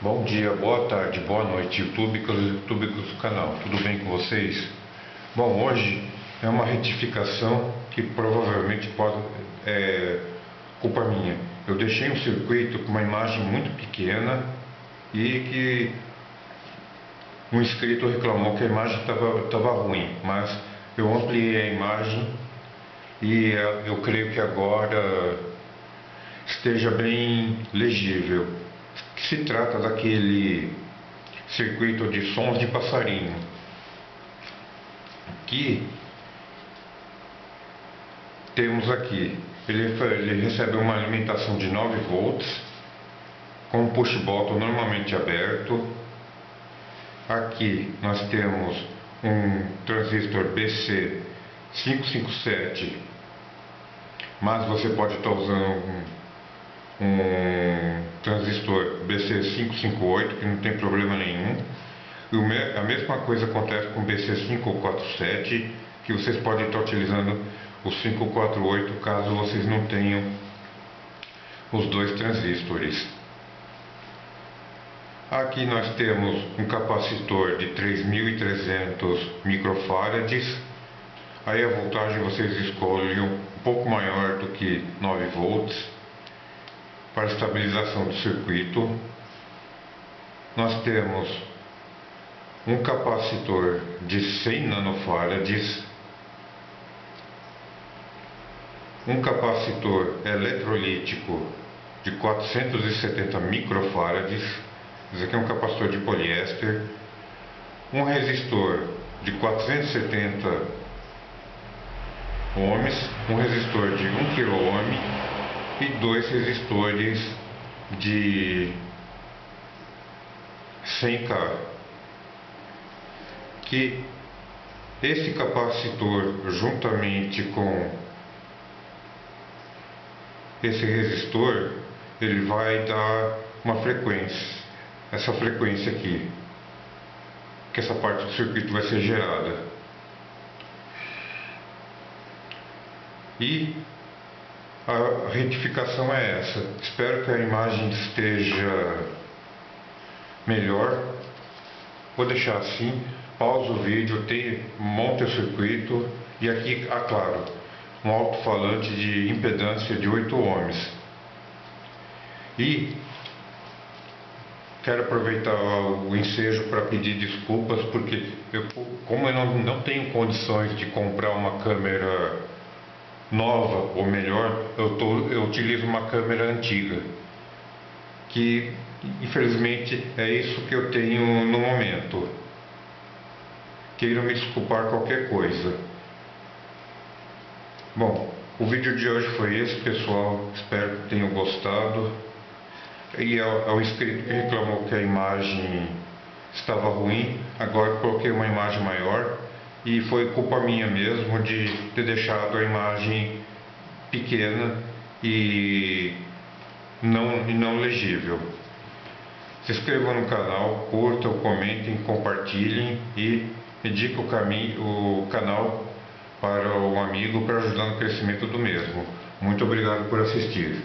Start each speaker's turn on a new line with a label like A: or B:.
A: Bom dia, boa tarde, boa noite, YouTube e youtubers do canal. Tudo bem com vocês? Bom, hoje é uma retificação que provavelmente pode culpa minha. Eu deixei um circuito com uma imagem muito pequena e que um inscrito reclamou que a imagem estava ruim, mas eu ampliei a imagem e eu creio que agora esteja bem legível. Que se trata daquele circuito de sons de passarinho, que temos aqui. Ele recebe uma alimentação de 9 volts com o push bottom normalmente aberto. Aqui nós temos um transistor BC557, mas você pode estar usando um transistor BC558, que não tem problema nenhum. E a mesma coisa acontece com o BC547, que vocês podem estar utilizando o 548 caso vocês não tenham os dois transistores. Aqui nós temos um capacitor de 3.300 microfarads. Aí a voltagem vocês escolhem um pouco maior do que 9 volts para estabilização do circuito. Nós temos um capacitor de 100 nanofarads, um capacitor eletrolítico de 470 microfarads. Esse aqui é um capacitor de poliéster, um resistor de 470 ohms, um resistor de 1 kΩ e dois resistores de 100K. Que esse capacitor, juntamente com esse resistor, ele vai dar uma frequência. Essa frequência aqui, que essa parte do circuito vai ser gerada. E a retificação é essa. Espero que a imagem esteja melhor. Vou deixar assim, pausa o vídeo, monte o circuito e aqui, claro, um alto-falante de impedância de 8 ohms. E quero aproveitar o ensejo para pedir desculpas, porque como eu não tenho condições de comprar uma câmera nova, ou melhor, eu utilizo uma câmera antiga, que infelizmente é isso que eu tenho no momento. Queiram me desculpar qualquer coisa. Bom, o vídeo de hoje foi esse, pessoal. Espero que tenham gostado. E ao inscrito que reclamou que a imagem estava ruim, agora coloquei uma imagem maior e foi culpa minha mesmo de ter deixado a imagem pequena e não legível. Se inscrevam no canal, curtam, comentem, compartilhem e indiquem o canal para um amigo para ajudar no crescimento do mesmo. Muito obrigado por assistir.